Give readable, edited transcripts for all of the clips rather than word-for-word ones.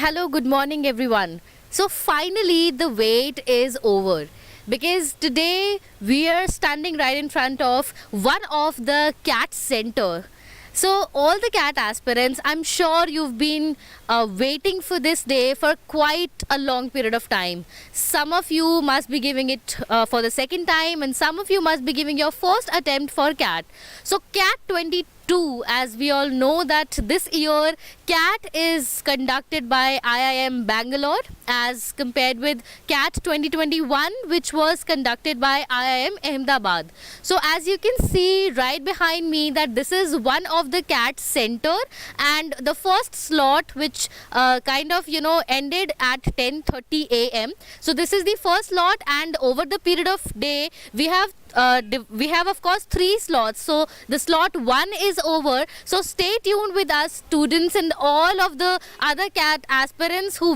Hello, good morning, everyone. So, finally, the wait is over because today we are standing right in front of one of the CAT center. So, all the CAT aspirants, I'm sure you've been waiting for this day for quite a long period of time. Some of you must be giving it for the second time, and some of you must be giving your first attempt for CAT. So, CAT 22, as we all know that this year CAT is conducted by IIM Bangalore as compared with CAT 2021, which was conducted by IIM Ahmedabad. So as you can see right behind me that this is one of the CAT center, and the first slot which ended at 10:30 a.m. So this is the first slot, and over the period of day we have of course 3 slots. So the slot 1 is over. So stay tuned with us, students, and all of the other CAT aspirants who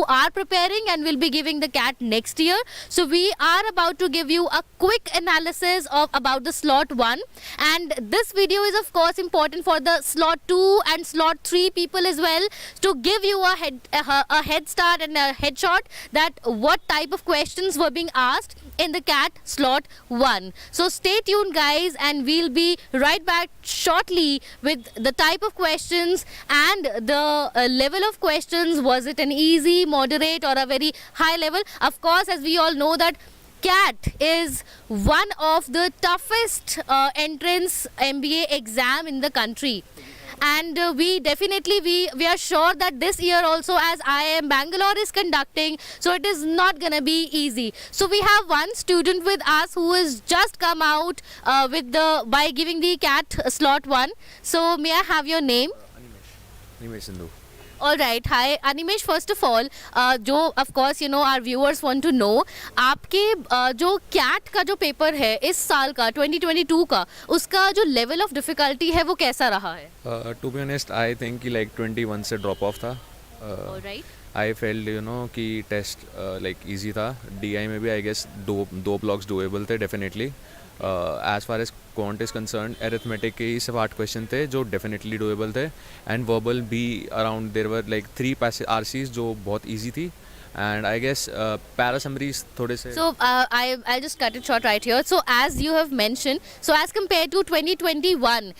are preparing and will be giving the CAT next year. So we are about to give you a quick analysis of about the slot 1, and this video is of course important for the slot 2 and slot 3 people as well, to give you a head start and a headshot that what type of questions were being asked in the CAT slot 1. So stay tuned, guys, and we'll be right back shortly with the type of questions and the level of questions. Was it an easy, moderate, or a very high level? Of course, as we all know that CAT is one of the toughest entrance MBA exam in the country. And we are sure that this year also, as IIM Bangalore is conducting, so it is not gonna be easy. So we have one student with us who has just come out by giving the CAT slot 1. So may I have your name? Animesh Sindhu. All right. Hi, Animesh. First of all, of course our viewers want to know, आपके जो CAT का जो paper है इस साल का 2022 का, उसका जो level of difficulty है वो कैसा रहा है? To be honest, I think कि like 21 से drop off था. All right. I felt कि test like easy था. DI में भी I guess दो blocks doable थे definitely. As far as quant is concerned, arithmetic के ही सिर्फ 8 क्वेश्चन थे जो definitely doable थे, and verbal भी around there were like 3 RCs जो बहुत easy थी, and I guess para summaries थोड़े से. So I'll just cut it short right here. So as you have mentioned, so as compared to 2021,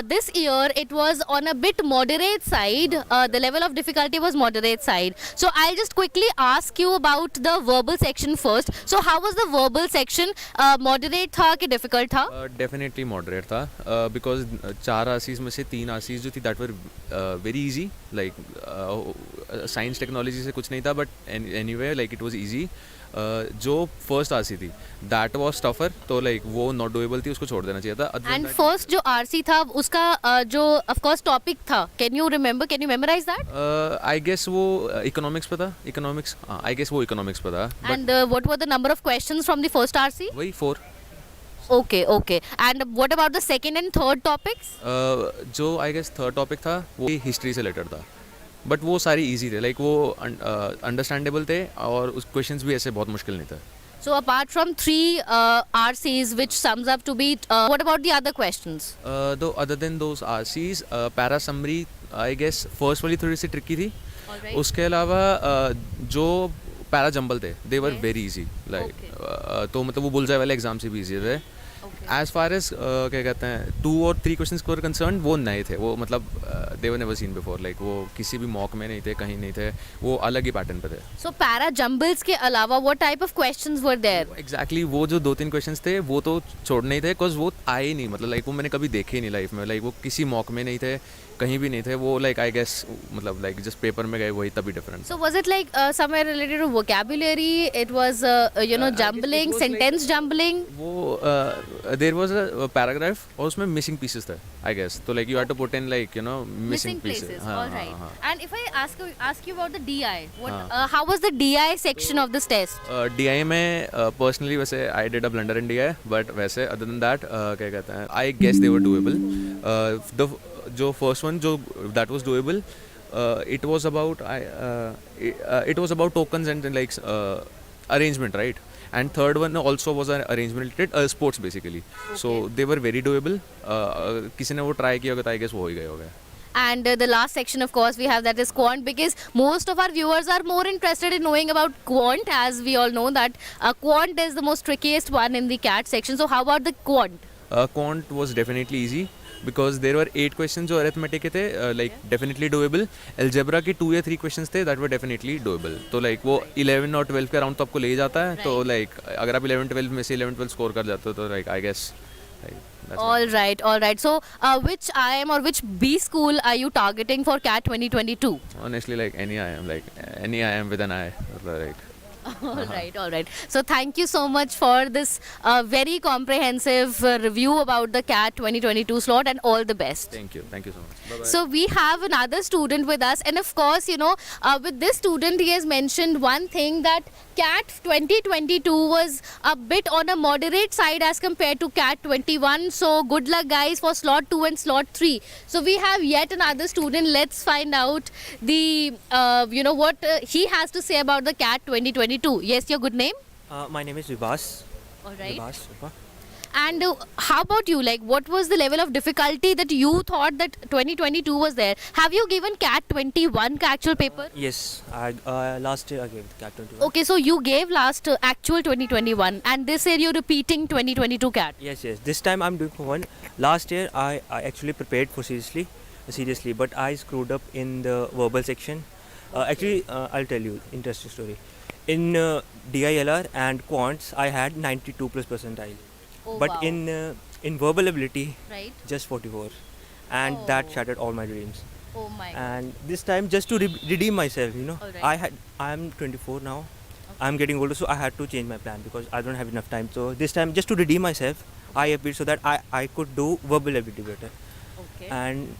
this year it was on a bit moderate side. The level of difficulty was moderate side. So I'll just quickly ask you about the verbal section first. So how was the verbal section? Moderate था कि difficult था? Definitely moderate था, because 4 RCs में से 3 RCs जो थी that were very easy, like science technology से कुछ नहीं था, but anyway like it was easy. जो फर्स्ट आरसी थी that was tougher, तो like वो not doable थी, उसको छोड़ देना चाहिए था. And first जो आरसी था उसका जो of course topic था, can you memorize that? I guess वो economics पे था, I guess वो economics पे था. And what were the number of questions from the first RC? वही 4. Okay. And what about the second and third topics? जो I guess third topic था वो history से related था, बट वो सारी इजी थे, लाइक वो अंडरस्टैंडेबल थे और उस क्वेश्चंस भी ऐसे बहुत मुश्किल नहीं थे. So apart from 3 RCs which sums up to be, what about the other questions? Though other than those RCs, para summary I guess first वाली थोड़ी सी ट्रिकी थी. उसके अलावा जो पैरा जंबल थे they were very easy, like तो मतलब वो बुलजाई वाले एग्जाम से भी इजी थे. As far as क्या कहते हैं 2 और 3 क्वेश्चंस को कंसर्न, वो नए थे, वो मतलब they were never seen before, like वो किसी भी मॉक में नहीं थे, कहीं नहीं थे, वो अलग ही पैटर्न पे थे. So para jumbles के अलावा what type of questions were there? Exactly, वो जो 2-3 क्वेश्चंस थे वो तो छोड़ने ही थे, बिकॉज वो आए नहीं, मतलब लाइक वो मैंने कभी देखे ही नहीं लाइफ में, लाइक वो किसी मॉक में नहीं थे, कहीं भी नहीं थे, वो लाइक आई गेस मतलब लाइक जस्ट पेपर में गए वही तभी difference. So was it like somewhere related to vocabulary? It was jumbling, sentence jumbling? वो देयर वाज अ पैराग्राफ और उसमें मिसिंग पीसेस थे आई गेस, तो like you had to put in like missing pieces. All right. And if I ask you about the DI, how was the DI section of this test? DI में personally वैसे I did a blunder in DI, but वैसे other than that क्या कहते हैं I guess they were doable. The जो first one जो that was doable, it was about tokens and like arrangement, right? And third one also was an arrangement related sports basically. Okay. So they were very doable. किसी ने वो try किया होगा तो I guess वो हो ही गए होगा. And the last section, of course, we have that is quant, because most of our viewers are more interested in knowing about quant, as we all know that quant is the most trickiest one in the CAT section. So how about the quant? Quant was definitely easy because there were 8 questions जो arithmetic के थे, like definitely doable. Algebra के 2 या 3 questions थे that were definitely doable. तो like वो 11 और 12 के अराउंड तो आपको ले ही जाता है. तो like अगर आप 11 12 में से 11 12 स्कोर कर जाते हो तो like I guess like that's All right, all right. So which IIM or which B school are you targeting for CAT 2022? honestly like any IIM with an I, like All right, all right. So thank you so much for this very comprehensive review about the CAT 2022 slot, and all the best. thank you so much. Bye bye. So we have another student with us, and of course, you know, with this student, he has mentioned one thing, that CAT 2022 was a bit on a moderate side as compared to CAT 21. So good luck, guys, for slot 2 and slot 3. So we have yet another student. Let's find out the what he has to say about the CAT 2022. Yes, your good name? My name is Vibhas. All right. Vibhas, Rupa. And how about you? Like, what was the level of difficulty that you thought that 2022 was there? Have you given CAT 21 actual paper? Yes, last year I gave CAT 21. Okay, so you gave last actual 2021, and this year you're repeating 2022 CAT. Yes. This time I'm doing for one. Last year I actually prepared for seriously, but I screwed up in the verbal section. Actually, I'll tell you interesting story. In DILR and quants, I had 92 plus percentile. Oh, But wow. in verbal ability, Right. just 44, and that shattered all my dreams. Oh my God. And this time, just to redeem myself, Alright. I'm 24 now. I'm getting older, so I had to change my plan because I don't have enough time. So this time, just to redeem myself, I appeared so that I could do verbal ability better. Okay. And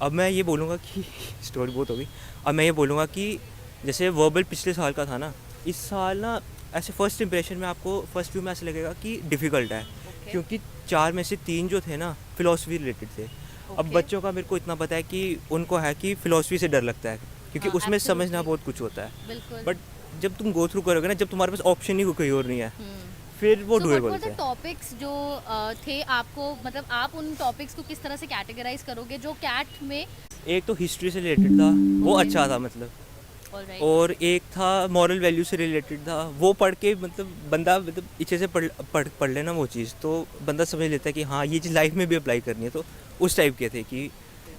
अब मैं ये बोलूँगा कि story बहुत होगी. अब मैं ये बोलूँगा कि जैसे वर्बल पिछले साल का था ना, इस साल ना ऐसे फर्स्ट इंप्रेशन में आपको फर्स्ट व्यू में ऐसा लगेगा कि डिफ़िकल्ट है. क्योंकि 4 में से 3 जो थे ना फिलॉसफी रिलेटेड थे. अब बच्चों का मेरे को इतना पता है कि उनको है कि फिलॉसफी से डर लगता है, क्योंकि उसमें समझना बहुत कुछ होता है. बिल्कुल. बट जब तुम गो थ्रू करोगे ना, जब तुम्हारे पास ऑप्शन ही कोई और नहीं है, फिर वो So what doable were the है. topics जो थे आपको, मतलब आप उन टॉपिक्स को किस तरह से कैटेगराइज करोगे जो कैट में? एक तो हिस्ट्री से रिलेटेड था, वो अच्छा था मतलब. All right. और एक था मॉरल वैल्यू से रिलेटेड था. वो पढ़ के मतलब बंदा मतलब पीछे से पढ़ लेना वो चीज़, तो बंदा समझ लेता है कि हाँ ये चीज़ लाइफ में भी अप्लाई करनी है. तो उस टाइप के थे कि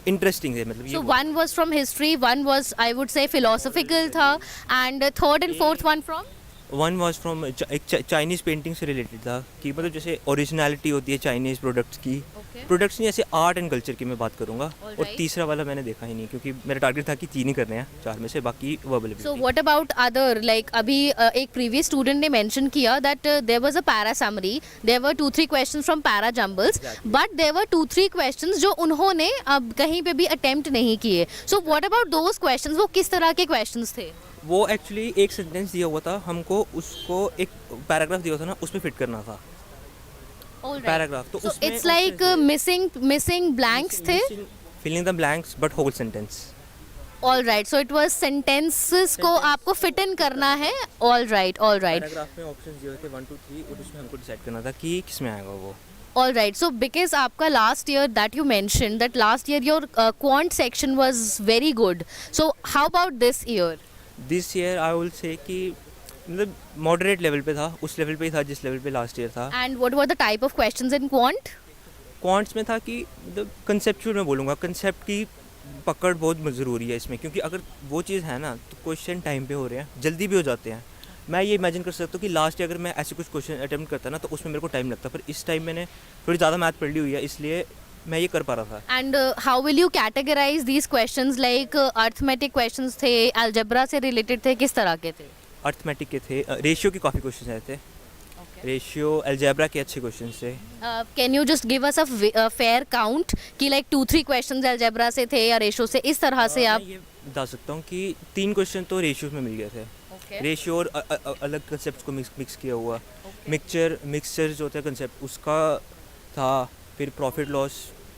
इंटरेस्टिंग थे मतलब. So one was from history, one was, I would say, philosophical था, and third and fourth one from? One was from एक चाइनीज़ पेंटिंग से रिलेटेड था कि मतलब जैसे ओरिजिनलिटी होती है चाइनीज़ प्रोडक्ट्स की. Okay. प्रोडक्ट्स नहीं, ऐसे आर्ट एंड कल्चर की मैं बात करूँगा. Alright. और तीसरा वाला मैंने देखा ही नहीं, क्योंकि मेरा टारगेट था कि 3 ही करने हैं 4 में से, बाकी verbal. So what about other, like अभी एक previous student ने mention किया that there was a para summary, there were 2-3 questions from para jumbles, but there were 2-3 questions जो उन्होंने अब कहीं पे भी attempt नहीं किए. So what about those questions? वो किस तरह के questions थे? वो एक्चुअली एक सेंटेंस दिया हुआ था हमको, उसको एक पैराग्राफ दिया हुआ था ना, उसमें फिट करना था. All right. पैराग्राफ तो So उसमें it's like missing blanks थे. Filling the blanks but whole sentence. All right. So it was sentences को आपको fit in करना है. All right. All right. Paragraph में ऑप्शंस दिए हुए थे 1 2 3, और उसमें हमको डिसाइड करना था कि किस में आएगा वो. All right. So because आपका last year that you mentioned that last year your quant section was very good. So how about this year? This year I will say कि मतलब मॉडरेट लेवल पे था, उस लेवल पे ही था जिस level पे लास्ट ईयर था. And what were the type of questions in quant? Quants में था कि मतलब कंसेप्चुअल में बोलूँगा, कंसेप्ट की पकड़ बहुत ज़रूरी है इसमें, क्योंकि अगर वो चीज़ है ना तो क्वेश्चन टाइम पे हो रहे हैं, जल्दी भी हो जाते हैं. मैं ये इमेजिन कर सकता हूँ कि लास्ट ईयर अगर मैं ऐसे कुछ क्वेश्चन अटेम्प्ट करता ना तो उसमें मेरे को टाइम लगता, पर इस टाइम मैंने थोड़ी ज़्यादा मैथ पढ़ ली हुई है, इसलिए मैं ये कर पा रहा था. And how will you categorize these questions? Like arithmetic questions थे, algebra से related थे, किस तरह के थे? अर्थमेटिक के थे, रेशियो के काफ़ी क्वेश्चन आए थे. रेशियो अलजेब्रा के अच्छे क्वेश्चन थे. Can you just give us a fair count कि like 2-3 questions algebra से थे या रेशियो से, इस तरह से आप? मैं ये बता सकता हूँ कि 3 क्वेश्चन तो रेशियो में मिल गए थे. रेशियो और अलग कंसेप्ट को मिक्स किया हुआ. मिक्सचर जो होता है कंसेप्ट उसका था. फिर प्रॉफिट लॉस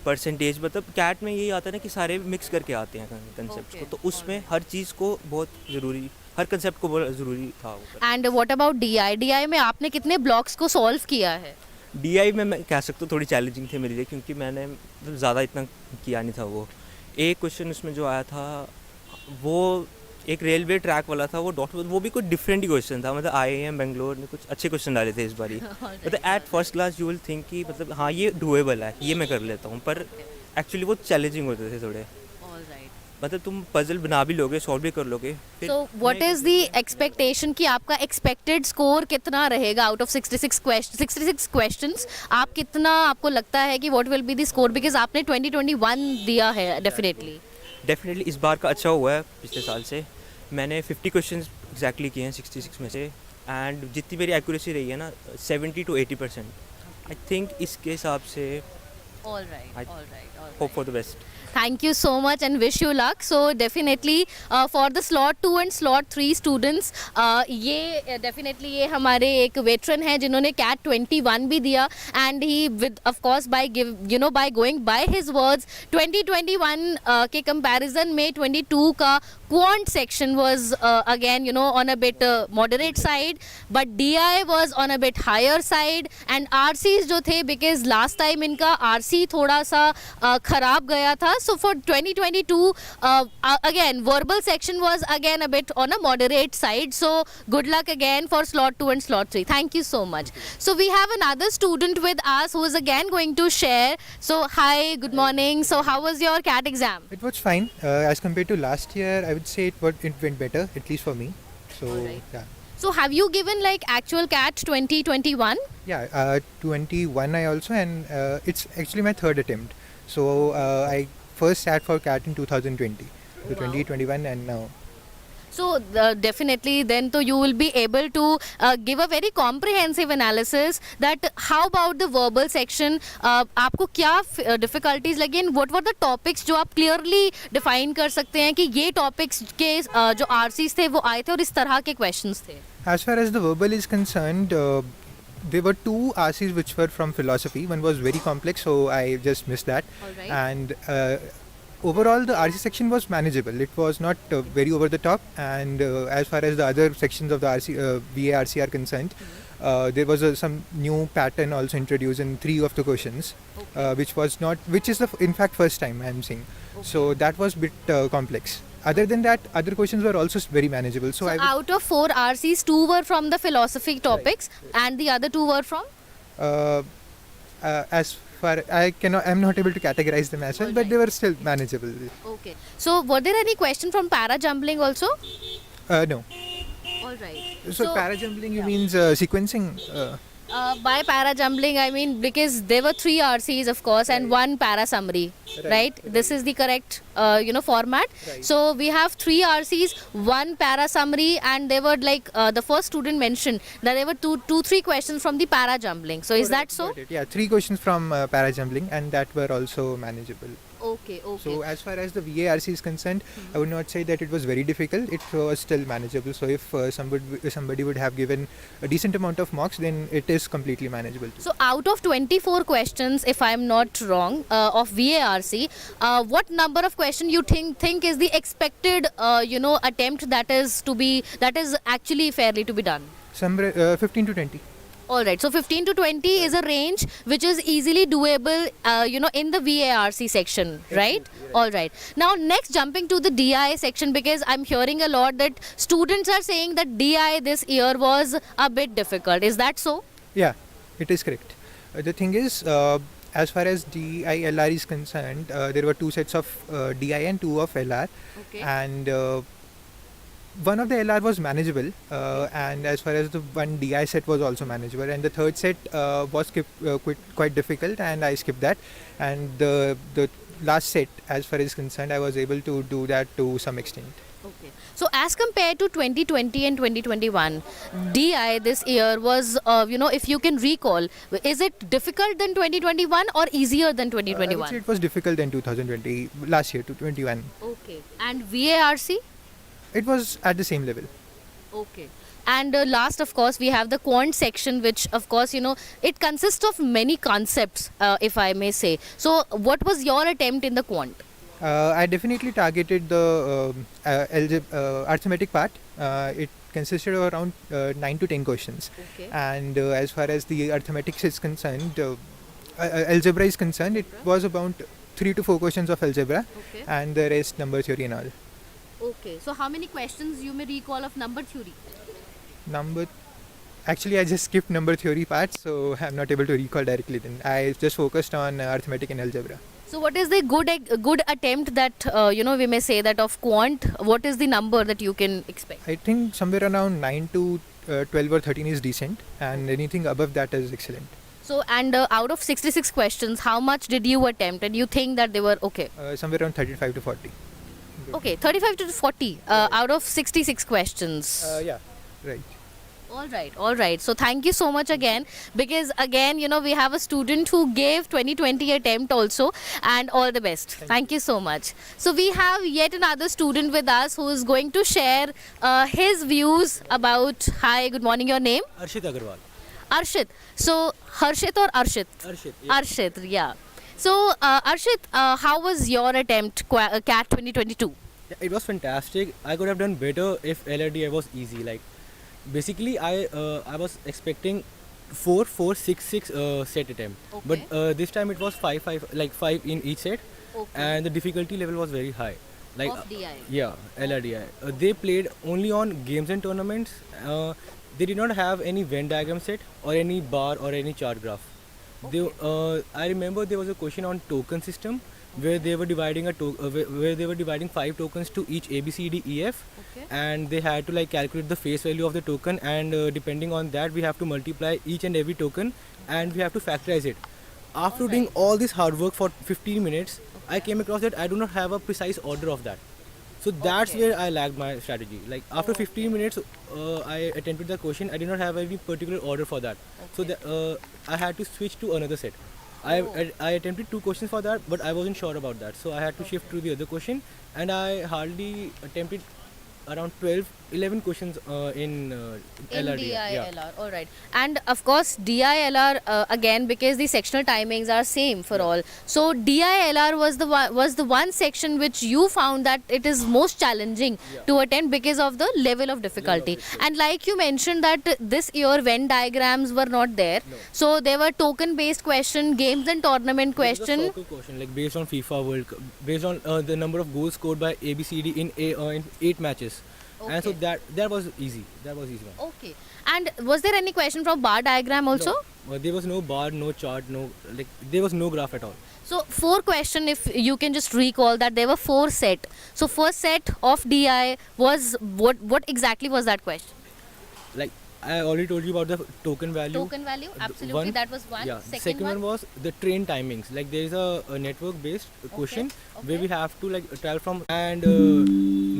परसेंटेज, मतलब कैट में यही आता है ना कि सारे मिक्स करके आते हैं कंसेप्ट को, तो उसमें हर चीज़ को बहुत ज़रूरी, हर कंसेप्ट को बहुत ज़रूरी था. एंड व्हाट अबाउट DI में आपने कितने ब्लॉक्स को सॉल्व किया है? DI में मैं कह सकता हूँ थोड़ी चैलेंजिंग थे मेरे लिए, क्योंकि मैंने ज़्यादा इतना किया नहीं था वो, एक क्वेश्चन उसमें जो आया था वो एक रेलवे ट्रैक वाला था, वो डॉक्टर, वो भी कुछ डिफरेंट ही क्वेश्चन था, मतलब IIM बेंगलोर ने कुछ अच्छे क्वेश्चन डाले थे इस बारी। मतलब at first class you will think कि मतलब हाँ ये डूएबल है, ये मैं कर लेता हूँ, पर एक्चुअली वो चैलेंजिंग होते थे थोड़े। मतलब तुम पजल बना भी लोगे, सॉल्व भी कर लोगे। So what is the expectation कि आपका एक्सपेक्टेड स्कोर कितना रहेगा आउट ऑफ 66 क्वेश्चंस? आप कितना, आपको लगता है कि what will be the score, because आपने 2021 दिया है? डेफिनेटली इस बार का अच्छा हुआ है पिछले साल से। मैंने 50 क्वेश्चन एग्जैक्टली किए हैं 66 में से, एंड जितनी मेरी एक्यूरेसी रही है ना 70 to 80%। आई थिंक इसके हिसाब से all right hope for the best. Thank you so much and wish you luck. So definitely for the slot 2 and slot 3 students, ये definitely ये हमारे एक veteran हैं जिन्होंने CAT 21 भी दिया, and he with of course by by going by his words 2021 के comparison में 22 का quant section was again on a bit moderate side, but DI was on a bit higher side, and RCs जो थे because last time इनका RC थोड़ा सा खराब गया था. So for 2022 again verbal section was again a bit on a moderate side. So good luck again for slot 2 and slot 3. Thank you so much. So we have another student with us who is again going to share. So hi, good morning. So how was your CAT exam? It was fine. As compared to last year, I would say it went better, at least for me. So, Alright. yeah. So have you given like actual CAT 2021? Yeah, 21 I also, and it's actually my third attempt. So I first sat for CAT in 2020. So Wow. 2021 and now. So definitely then so you will be able to give a very comprehensive analysis that how about the verbal section, आपको क्या difficulties लगी and what were the topics जो आप clearly define कर सकते हैं कि ये topics के जो RCs थे वो आए थे और इस तरह के questions थे? As far as the verbal is concerned, there were two RCs which were from philosophy. One was very complex, so I just missed that. Alright. And overall, the RC section was manageable. It was not very over the top. And as far as the other sections of the VA-RC are concerned, there was some new pattern also introduced in 3 of the questions, which is in fact first time I am seeing. So that was a bit complex. Other than that, other questions were also very manageable. So Out of 4 RCs, 2 were from the philosophy topics, and the other 2 were from? As far I'm not able to categorize them as well, but they were still manageable. Okay. So were there any question from para jumbling also? No. All right. So para jumbling, you means sequencing? By para jumbling, I mean because there were 3 RCs, of course, and 1 para summary, right? This is the correct, format. Right. So we have 3 RCs, 1 para summary, and they were like the first student mentioned that there were 3 questions from the para jumbling. So is that so? Got it. Yeah, 3 questions from para jumbling, and that were also manageable. Okay. So as far as the VARC is concerned, I would not say that it was very difficult. It was still manageable. So if somebody would have given a decent amount of marks, then it is completely manageable too. So out of 24 questions, if I am not wrong, of VARC, what number of question you think is the expected attempt that is actually fairly to be done? Somewhere 15 to 20. All right, so 15 to 20 is a range which is easily doable, in the VARC section, right? All right. Now, next jumping to the DI section, because I'm hearing a lot that students are saying that DI this year was a bit difficult. Is that so? Yeah, it is correct. The thing is, as far as DI LR is concerned, there were 2 sets of DI and 2 of LR. Okay. And one of the LR was manageable, and as far as the one DI set was also manageable, and the third set was quite difficult, and I skipped that. And the last set, as far as concerned, I was able to do that to some extent. Okay. So as compared to 2020 and 2021, DI this year was, if you can recall, is it difficult than 2021 or easier than I would 2021? say it was difficult than 2020, last year, to 21. Okay. And VARC? It was at the same level. Okay. And last, of course, we have the quant section, which, of course, it consists of many concepts, if I may say. So, what was your attempt in the quant? I definitely targeted the arithmetic part. It consisted of around 9 to 10 questions. Okay. And as far as the arithmetics is concerned, algebra is concerned, it was about 3 to 4 questions of algebra, Okay. and the rest number theory and all. Okay. So how many questions you may recall of number theory? Number Actually, I just skipped number theory part, so I'm not able to recall directly. Then I just focused on arithmetic and algebra. So what is the good attempt that we may say that of quant? What is the number that you can expect? I think somewhere around 9 to 12 or 13 is decent, and anything above that is excellent. So and out of 66 questions, how much did you attempt? And you think that they were okay? Somewhere around 35 to 40. Okay, 35 to 40 out of 66 questions. Yeah, right. All right. So thank you so much again, because again, we have a student who gave 2020 attempt also, and all the best. Thank you so much. So we have yet another student with us who is going to share his views about. Hi, good morning. Your name? Arshit Agarwal. Arshit. So Harshit or Arshit? Arshit. Arshit. Yeah. So Arshit, how was your attempt CAT 2022? Yeah, it was fantastic. I could have done better if LRDI was easy. Like, basically, I was expecting 4-4-6-6 set attempt, but this time it was 5-5, like 5 in each set, and the difficulty level was very high. Like Of DI. yeah, LRDI. They played only on games and tournaments. They did not have any Venn diagram set or any bar or any chart graph. I remember there was a question on token system where they were dividing where they were dividing 5 tokens to each A B C D E F, and they had to like calculate the face value of the token, and depending on that we have to multiply each and every token, and we have to factorize it. After doing all this hard work for 15 minutes, I came across that I do not have a precise order of that. So that's where I lagged my strategy. Like after 15 minutes, I attempted the question. I did not have any particular order for that. So I had to switch to another set. I attempted 2 questions for that, but I wasn't sure about that. So I had to shift to the other question, and I hardly attempted around 11 questions in LRD. DILR, all right. And of course, DILR again, because the sectional timings are same for all. So DILR was the one section which you found that it is most challenging to attempt because of the level of difficulty. And like you mentioned that this year Venn diagrams were not there. No. So there were token based question, games and tournament It was a question. soccer question, like based on FIFA World Cup, based on the number of goals scored by ABCD in 8 matches. And so that was easy. That was easy one. Okay. And was there any question from bar diagram also? No, there was no bar, no chart, there was no graph at all. So 4 question, if you can just recall that there were 4 set. So first set of DI was what exactly was that question? Like I already told you about the token value. Token value, absolutely, that was one. Yeah. Second one was the train timings. Like there is a network based question where we have to like travel from, and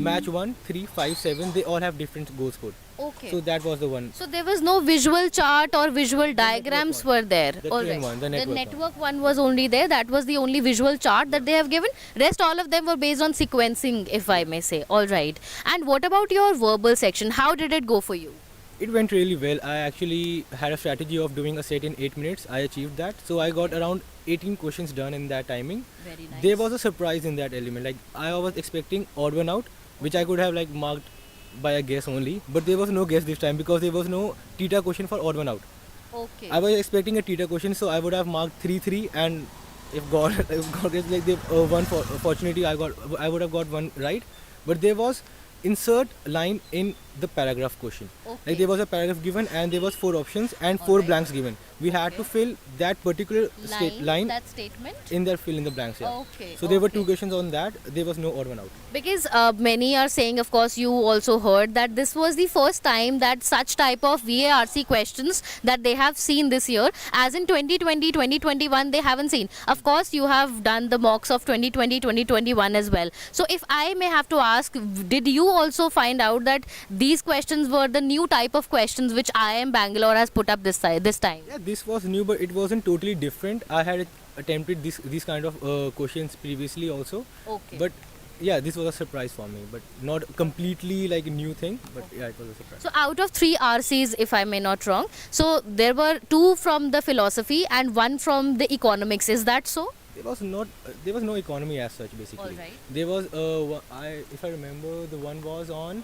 match 1, 3, 5, 7. They all have different goal score. Okay. So that was the one. So there was no visual chart or visual diagrams were there. The All train right. one, the network one was only there. That was the only visual chart that they have given. Rest all of them were based on sequencing, if I may say. All right. And what about your verbal section? How did it go for you? It went really well. I actually had a strategy of doing a set in 8 minutes. I achieved that. So I got around 18 questions done in that timing. Very nice. There was a surprise in that element. Like I was expecting odd one out, which I could have like marked by a guess only. But there was no guess this time because there was no theta question for odd one out. Okay. I was expecting a theta question, so I would have marked 3-3, and if God is like the one fortunately I would have got one right. But there was insert line in the paragraph question. Like there was a paragraph given and there was 4 options and 4 blanks given. We had to fill that particular line that statement in there, fill in the blanks. Yeah. Okay. So there were 2 questions on that. There was no odd one out. Because many are saying, of course, you also heard that this was the first time that such type of VARC questions that they have seen this year. As in 2020, 2021, they haven't seen. Of course, you have done the mocks of 2020, 2021 as well. So if I may have to ask, did you also find out that these questions were the new type of questions which IIM Bangalore has put up this time? Yeah, this was new, but it wasn't totally different. I had attempted these kind of questions previously also. Okay. But yeah, this was a surprise for me, but not completely like a new thing, but yeah, it was a surprise. So out of 3 RCs, if I may not wrong, so there were 2 from the philosophy and 1 from the economics. Is that so? There was no economy as such basically. Alright. There was if I remember, the one was on.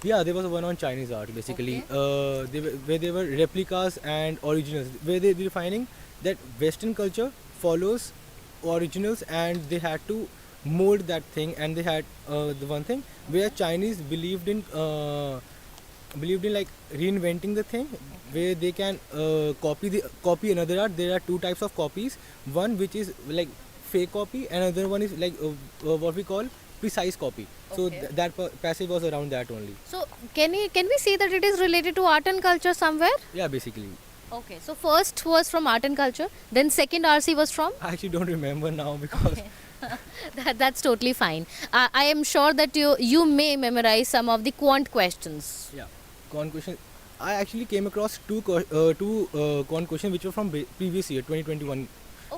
Yeah, there was one on Chinese art basically. Where there were replicas and originals, where they're defining that Western culture follows originals, and they had to mold that thing, and they had the one thing where Chinese believed in like reinventing the thing, where they can copy another art. There are two types of copies, one which is like fake copy, and another one is like what we call precise copy. So Okay. that passage was around that only. So can we see that it is related to art and culture somewhere? Yeah, basically. Okay. So first was from art and culture, then second RC was from. I actually don't remember now because That's totally fine. I am sure that you may memorize some of the quant questions. yeah, quant question. I actually came across two quant questions which were from previous year 2021.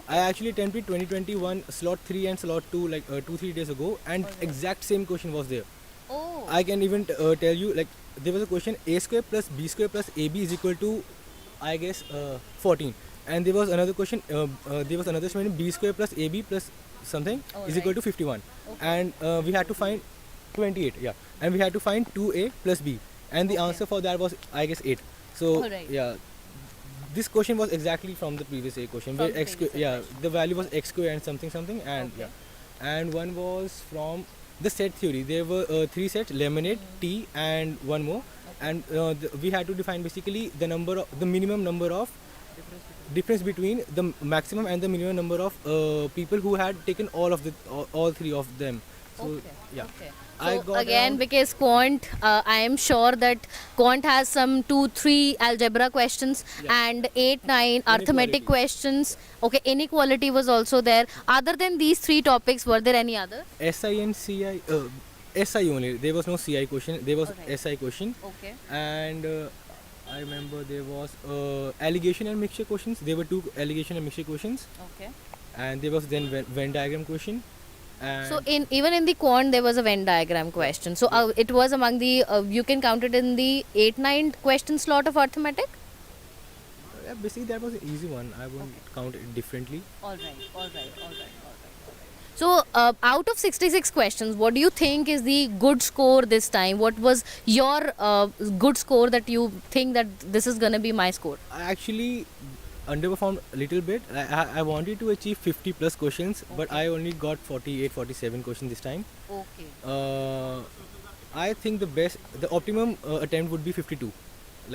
I actually attempted 2021 slot 3 and slot 2 like 2-3 days ago, and exact same question was there. Oh. I can even tell you, like, there was a question a square plus b square plus ab is equal to, I guess, 14, and there was another question, there was another statement, b square plus ab plus something is equal to 51, and we had to find 28, yeah, and we had to find 2a plus b, and the answer for that was, I guess, 8. So Alright. yeah, this question was exactly from the previous a question, From where the x square, previous yeah, question. the value was x square and something something, and Okay. yeah, and one was from the set theory. There were 3 sets: lemonade, tea, and one more. And we had to define basically the minimum number of difference between the maximum and the minimum number of people who had taken all 3 of them. So Okay. yeah, Okay. I So got again, around- because quant, I am sure that quant has some 2-3 algebra questions and 8-9 arithmetic Inequality. questions. Okay, inequality was also there. Other than these 3 topics, were there any other? SI and CI, SI only. There was no CI question. There was Alright. SI question, Okay. and I remember there was allegation and mixture questions. There were 2 allegation and mixture questions, Okay. and there was then Venn diagram question. And So even in the quant there was a Venn diagram question. So it was among the you can count it in the 8-9 question slot of arithmetic. yeah, basically that was an easy one. I won't count it differently. All right. So out of 66 questions, what do you think is the good score this time? What was your good score that you think that this is gonna be my score? I actually underperformed a little bit. I wanted to achieve 50 plus questions, but I only got 47 questions this time. Okay. I think the optimum attempt would be 52.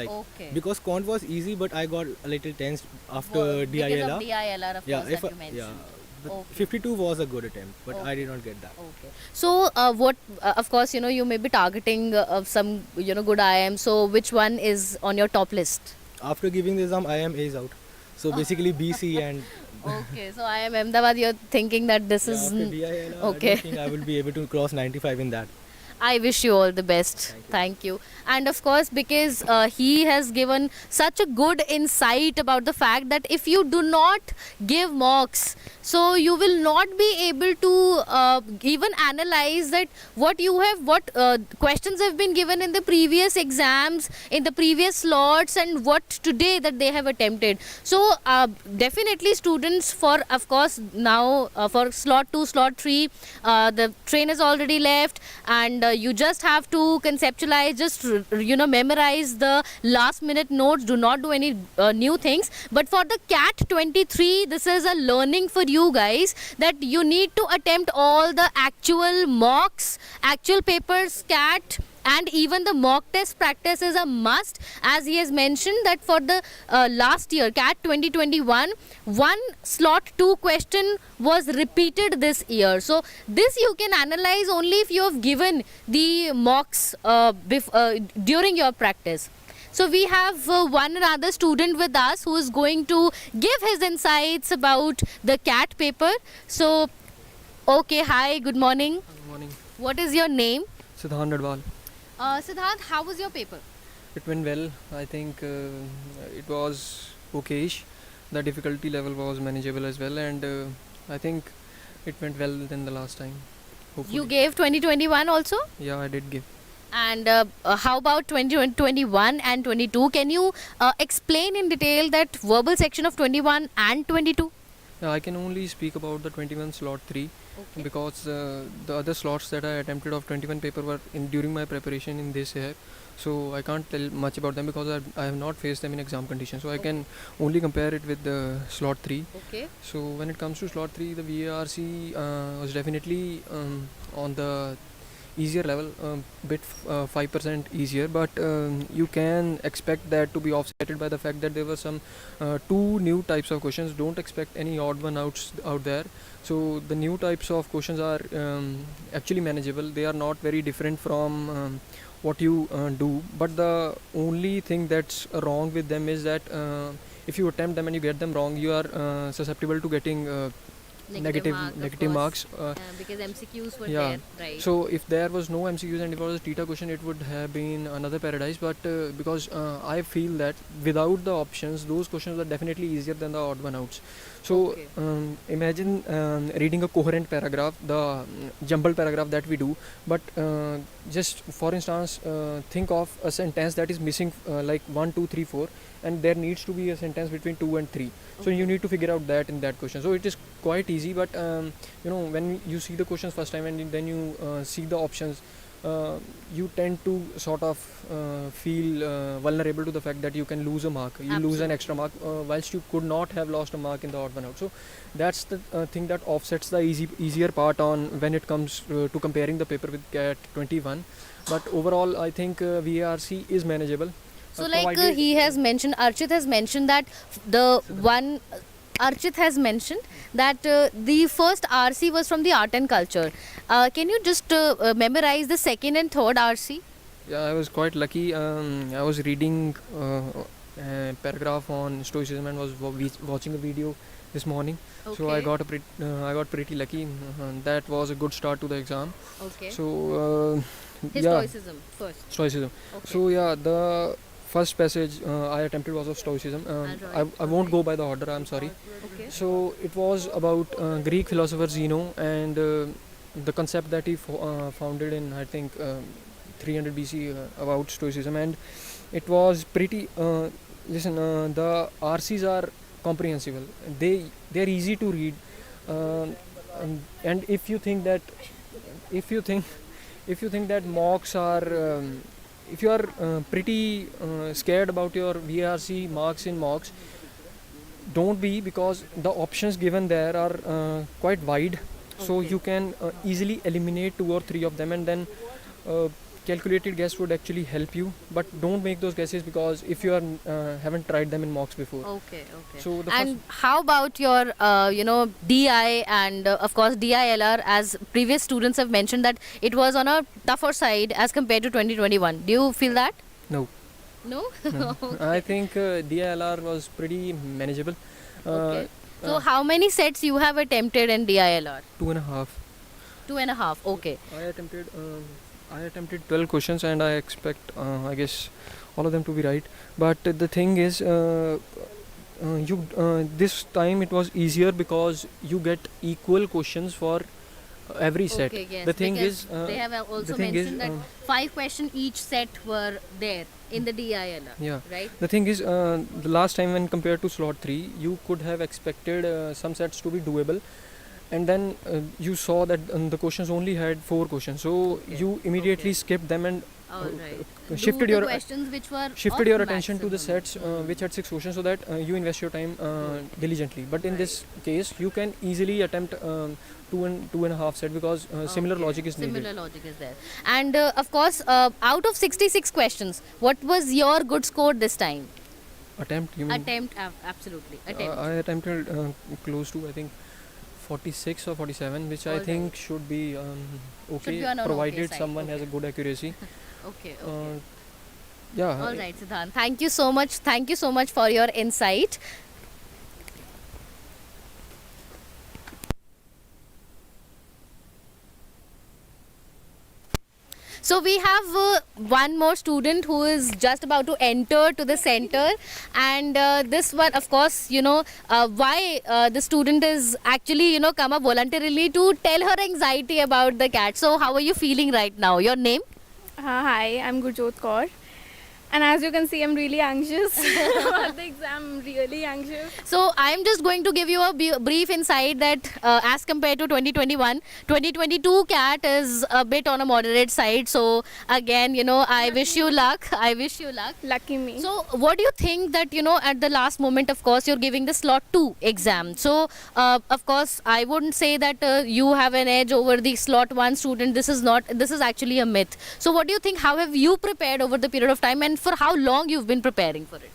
Like, Okay. because quant was easy, but I got a little tense after Because DILR. of DILR, of Yeah, course, if that I- you mentioned. yeah, the Okay. 52 was a good attempt, but I Okay. did not get that. Okay. So, of course, you may be targeting some, good IIM. So, which one is on your top list? After giving the exam, I am A's out. So basically BC and Okay. So, IIM Ahmedabad, you're thinking that this yeah, is. after DILR, Okay. I don't think I will be able to cross 95 in that. I wish you all the best. Thank you. And of course, because he has given such a good insight about the fact that if you do not give mocks, so you will not be able to even analyze that what questions have been given in the previous exams, in the previous slots, and what today that they have attempted. So definitely students, for of course now for slot 2, slot 3, the train has already left, and you just have to conceptualize, just memorize the last minute notes. Do not do any new things. But for the CAT 23, this is a learning for you guys, that you need to attempt all the actual mocks, actual papers, CAT, and even the mock test practice is a must. As he has mentioned that for the last year CAT 2021, one slot 2 question was repeated this year. So this you can analyze only if you have given the mocks during your practice. So we have one another student with us who is going to give his insights about the CAT paper. So okay, hi, good morning. Good morning. What is your name? Siddhant Adwal. Siddharth, how was your paper? It went well. I think it was okayish. The difficulty level was manageable as well, and I think it went well than the last time. Hopefully. You gave 2021 also? Yeah, I did give. And how about 2021 and 22? Can you explain in detail that verbal section of 21 and 22? I can only speak about the 21 slot 3. Okay. because the other slots that I attempted of 21 paper were during my preparation in this year. So I can't tell much about them because I have not faced them in exam conditions. So I can only compare it with the slot 3. Okay. So when it comes to slot 3, the VARC was definitely on the easier level, bit 5% easier, but you can expect that to be offsetted by the fact that there were some 2 new types of questions. Don't expect any odd one outs out there. So the new types of questions are actually manageable. They are not very different from what you do, but the only thing that's wrong with them is that if you attempt them and you get them wrong, you are susceptible to getting negative marks. Because MCQs were Yeah. there, right? So if there was no MCQs and it was a theta question, it would have been another paradise. But because I feel that without the options, those questions are definitely easier than the odd one outs. So Okay. imagine reading a coherent paragraph, the jumbled paragraph that we do. But just for instance, think of a sentence that is missing like 1, 2, 3, 4, and there needs to be a sentence between 2 and 3. So you need to figure out that in that question. So it is quite easy, but when you see the questions first time and then you see the options, you tend to sort of feel vulnerable to the fact that you can lose a mark. You lose an extra mark, whilst you could not have lost a mark in the odd one out. So that's the thing that offsets the easier part on when it comes to comparing the paper with CAT 21. But overall, I think VARC is manageable. So he has mentioned, Archit has mentioned that Archit has mentioned that the first RC was from the art and culture. Can you just memorize the second and third RC? Yeah, I was quite lucky. I was reading a paragraph on stoicism and was watching a video this morning. So I got pretty lucky. That was a good start to the exam. Okay. So Stoicism first. Stoicism. Okay. So the first passage I attempted was of stoicism. I won't go by the order, I'm sorry. Okay. So it was about Greek philosopher Zeno and the concept that he founded in, I think, 300 BC about stoicism. And it was pretty the RCs are comprehensible. They are easy to read, and if you think that mocks are if you are pretty scared about your VRC marks in mocks, don't be, because the options given there are quite wide. So you can easily eliminate 2 or 3 of them, and then calculated guess would actually help you. But don't make those guesses, because if you are haven't tried them in mocks before. Okay. So And how about your DI and of course DILR, as previous students have mentioned that it was on a tougher side as compared to 2021. Do you feel that? No. No? No. I think DILR was pretty manageable. Okay. So how many sets you have attempted in DILR? 2.5. 2.5. Okay. I attempted 12 questions and I expect, I guess, all of them to be right. But the thing is, this time it was easier because you get equal questions for every set. Okay, yes, the thing because is, they have also the thing mentioned is, that 5 questions each set were there in the DILR. Yeah. Right? The thing is, the last time when compared to slot 3, you could have expected some sets to be doable. And then you saw that the questions only had 4 questions, so you immediately skipped them and shifted your attention to the sets which had 6 questions, so that you invest your time diligently. But in this case, you can easily attempt 2.5 set, because similar logic is needed. Similar logic is there. And of course, out of 66 questions, what was your good score this time? Attempt, you mean? Attempt, absolutely. Attempt. I attempted close to, I think, 46 or 47, which I think should be okay, provided someone has a good accuracy. Okay. Yeah. All right, Siddhant. Thank you so much. Thank you so much for your insight. So we have one more student who is just about to enter to the center, and this one, of course, why the student is actually come up voluntarily to tell her anxiety about the cat. So how are you feeling right now? Your name? Hi, I'm Gurjot Kaur. And as you can see, I'm really anxious about the exam. I'm really anxious. So I'm just going to give you a brief insight that as compared to 2021, 2022 CAT is a bit on a moderate side. So again, I wish you luck. I wish you luck. Lucky me. So what do you think that, at the last moment, of course, you're giving the slot 2 exam. So of course, I wouldn't say that you have an edge over the slot 1 student. This is actually a myth. So what do you think? How have you prepared over the period of time, and for how long you've been preparing for it?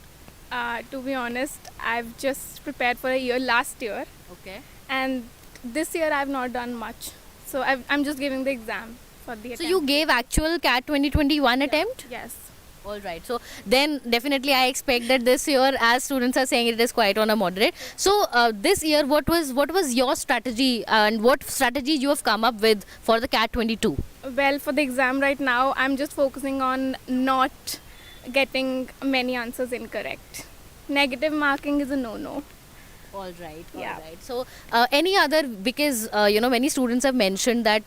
To be honest, I've just prepared for a year last year. Okay. And this year I've not done much. So I'm just giving the exam for the So attempt. you gave actual CAT 2021 attempt? Yes. All right. So then definitely I expect that this year, as students are saying, it is quite on a moderate. So this year, what was your strategy, and what strategy you have come up with for the CAT 22? Well, for the exam right now, I'm just focusing on not getting many answers incorrect. Negative marking is a no-no. All right. Yeah. All right. So any other, because many students have mentioned that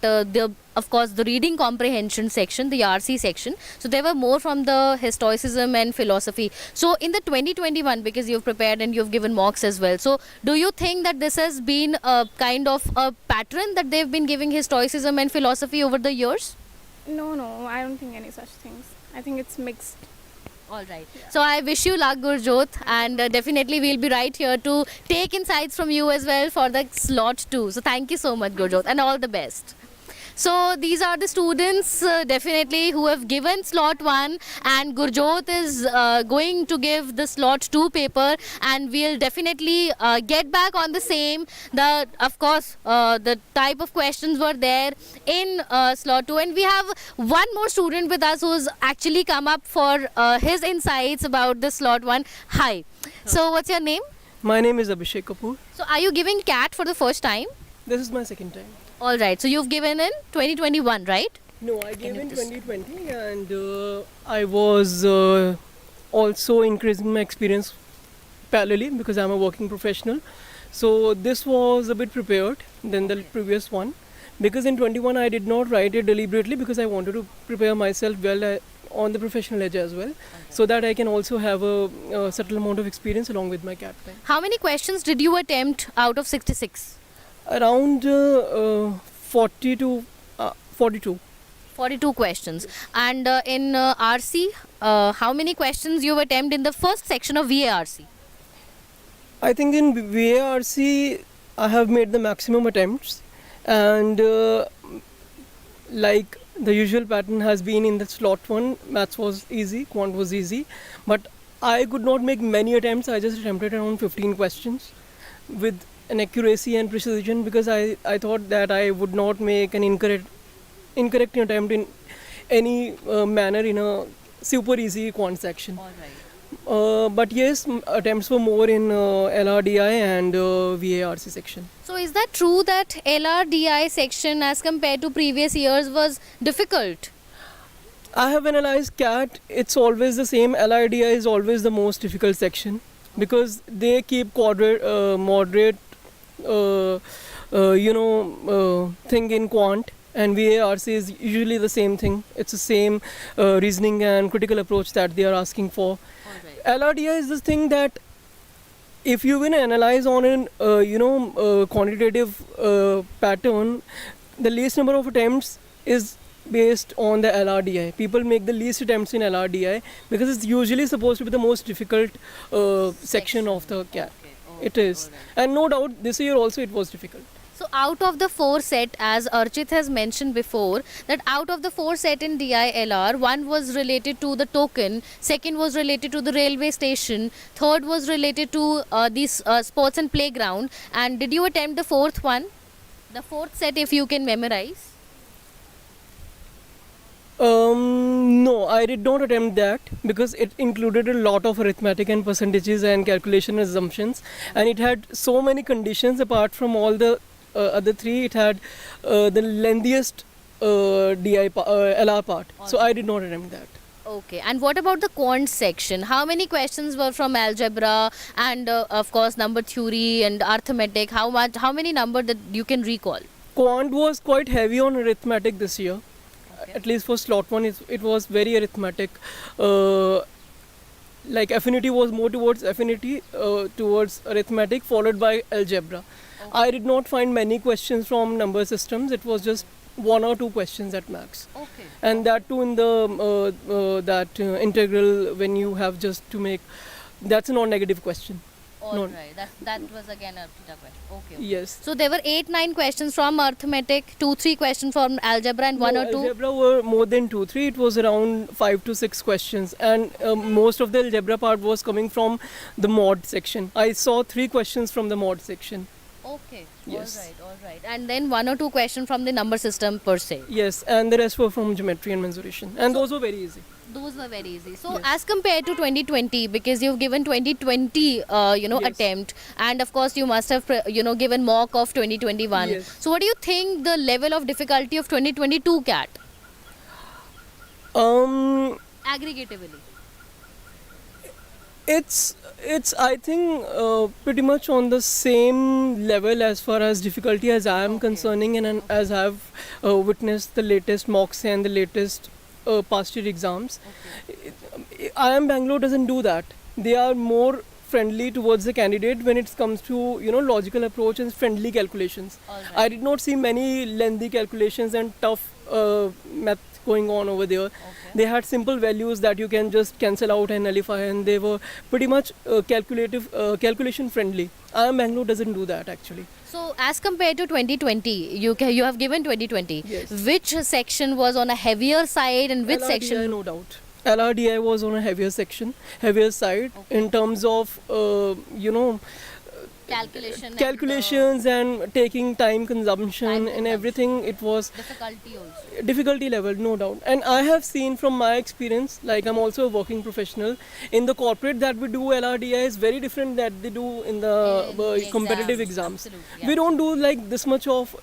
of course the reading comprehension section, the RC section, so they were more from the historicism and philosophy. So in the 2021, because you've prepared and you've given mocks as well, so do you think that this has been a kind of a pattern that they've been giving historicism and philosophy over the years? No, I don't think any such things. I think it's mixed. All right. So I wish you luck, Gurjot, and definitely we'll be right here to take insights from you as well for the slot 2. So thank you so much, Gurjot, and all the best. So these are the students definitely who have given slot 1, and Gurjot is going to give the slot 2 paper, and we'll definitely get back on the same. Of course, the type of questions were there in slot 2, and we have one more student with us who's actually come up for his insights about the slot 1. Hi. So what's your name? My name is Abhishek Kapoor. So are you giving CAT for the first time? This is my second time. All right. So you've given in 2021, right? No, I gave in 2020, and I was also increasing my experience parallelly because I'm a working professional. So this was a bit prepared than the previous one, because in 21 I did not write it deliberately because I wanted to prepare myself well on the professional edge as well, so that I can also have a certain amount of experience along with my CAT time. How many questions did you attempt out of 66? Around 40 to 42. 42 questions. And in RC, how many questions you attempt in the first section of VARC? I think in VARC I have made the maximum attempts, and like the usual pattern has been in the slot 1, maths was easy, quant was easy, but I could not make many attempts. I just attempted around 15 questions with an accuracy and precision, because I thought that I would not make an incorrect attempt in any manner in a super easy quant section. But yes, attempts were more in LRDI and VARC section. So is that true that LRDI section as compared to previous years was difficult? I have analyzed CAT, it's always the same. LRDI is always the most difficult section because they keep moderate thing in quant, and VARC is usually the same thing. It's the same reasoning and critical approach that they are asking for. LRDI is this thing that if you will analyze on an quantitative pattern, the least number of attempts is based on the LRDI. People make the least attempts in LRDI because it's usually supposed to be the most difficult section of the CAT. It is. And no doubt this year also it was difficult. So out of the 4 set, as Archit has mentioned before, that out of the 4 set in DILR, 1 was related to the token, 2nd was related to the railway station, 3rd was related to this sports and playground. And did you attempt the 4th one? The 4th set, if you can memorize? No, I did not attempt that because it included a lot of arithmetic and percentages and calculation assumptions, and it had so many conditions. Apart from all the other 3, it had the lengthiest LR part. So I did not attempt that. Okay, and what about the quant section? How many questions were from algebra and of course number theory and arithmetic? How many number that you can recall? Quant was quite heavy on arithmetic this year. At least for slot 1, it was very arithmetic. like affinity was more towards affinity towards arithmetic, followed by algebra. I did not find many questions from number systems. It was just 1 or 2 questions at max. Okay. And that too in the integral, when you have just to make, that's a non-negative question. All right. That was again a theta question. Okay. Yes. So there were 8-9 questions from arithmetic, 2-3 questions from algebra, and 1 No, or 2. algebra were more than 2-3. It was around 5 to 6 questions, and most of the algebra part was coming from the mod section. I saw 3 questions from the mod section. Okay. Yes. All right. And then 1 or 2 questions from the number system per se. Yes, and the rest were from geometry and mensuration, and those were very easy. Those were very easy. So Yes. as compared to 2020, because you've given 2020, Yes. attempt, and of course you must have, given mock of 2021. Yes. So what do you think the level of difficulty of 2022 CAT aggregatively? It's I think pretty much on the same level as far as difficulty as I am concerning, and as I've witnessed the latest mocks and the latest past year exams. IIM Bangalore doesn't do that. They are more friendly towards the candidate when it comes to logical approach and friendly calculations. Alright. I did not see many lengthy calculations and tough math going on over there. They had simple values that you can just cancel out and nullify, and they were pretty much calculation friendly. IIM Bangalore doesn't do that actually. So as compared to 2020, you have given 2020. Yes. Which section was on a heavier side, and which LRDI, section? no doubt. LRDI was on a heavier side in terms of calculations and taking time consumption and everything. It was Difficulty also. difficulty level, no doubt. And I have seen from my experience, like I'm also a working professional, in the corporate that we do LRDI is very different that they do in the competitive exams. Absolutely, We don't do like this much of,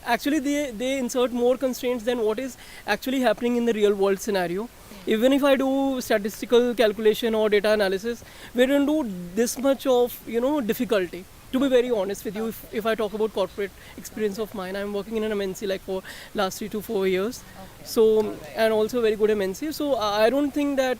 actually they insert more constraints than what is actually happening in the real world scenario. Even if I do statistical calculation or data analysis, we don't do this much of difficulty. To be very honest with you, if I talk about corporate experience of mine, I'm working in an MNC like for last 3 to 4 years. So and also very good MNC. So I don't think that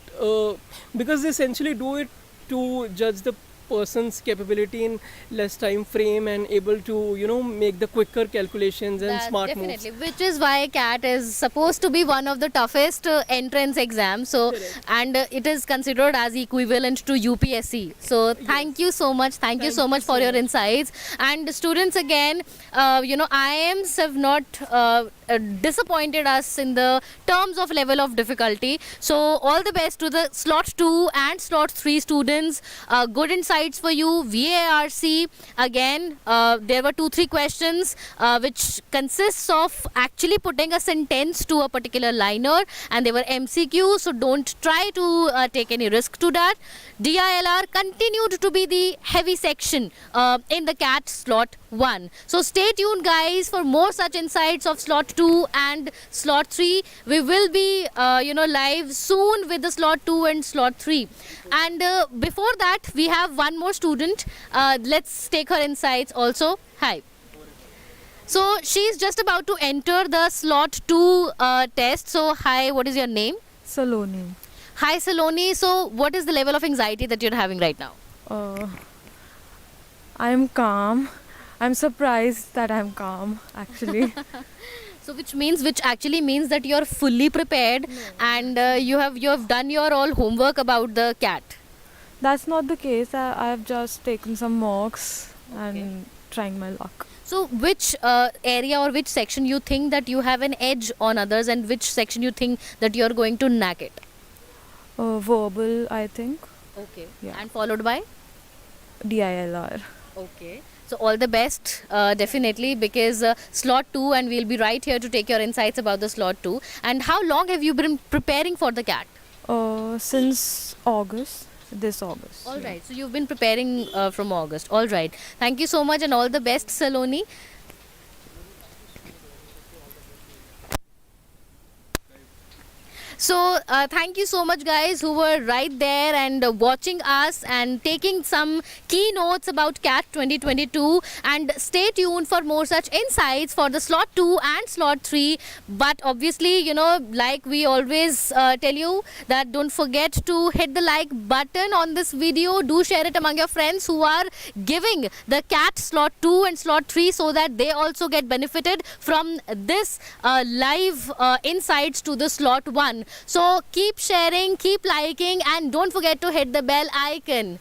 because they essentially do it to judge the person's capability in less time frame and able to make the quicker calculations and smart definitely, moves. which is why CAT is supposed to be one of the toughest entrance exams. So, and it is considered as equivalent to UPSC. So, thank you so much. Thank you so much for your insights. And students, again, IIMs have not disappointed us in the terms of level of difficulty. So, all the best to the slot 2 and slot 3 students. Good insights for you. VARC, again, there were 2-3 questions which consists of actually putting a sentence to a particular liner, and they were MCQ, so don't try to take any risk to that. DILR continued to be the heavy section in the CAT slot 1. So stay tuned, guys, for more such insights of slot 2 and slot 3. We will be live soon with the slot 2 and slot 3. And before that, we have one more student. Let's take her insights also. Hi. So she's just about to enter the slot 2 test. So hi, what is your name? Saloni. Hi Saloni. So what is the level of anxiety that you're having right now? I'm calm. I'm surprised that I'm calm, actually. So which actually means that you're fully prepared and you have done your all homework about the CAT. That's not the case. I've just taken some mocks and trying my luck. So which area or which section you think that you have an edge on others, and which section you think that you're going to knack it? Verbal, I think. Okay. Yeah. And followed by? DILR. Okay. So all the best, definitely, because slot 2, and we'll be right here to take your insights about the slot 2. And how long have you been preparing for the CAT? Since August. This August. All right. So you've been preparing from August. All right. Thank you so much, and all the best, Saloni. So thank you so much guys who were right there and watching us and taking some key notes about CAT 2022, and stay tuned for more such insights for the slot 2 and slot 3. But obviously, you know, like we always tell you that don't forget to hit the like button on this video. Do share it among your friends who are giving the CAT slot 2 and slot 3 so that they also get benefited from this live insights to the slot 1. So keep sharing, keep liking, and don't forget to hit the bell icon.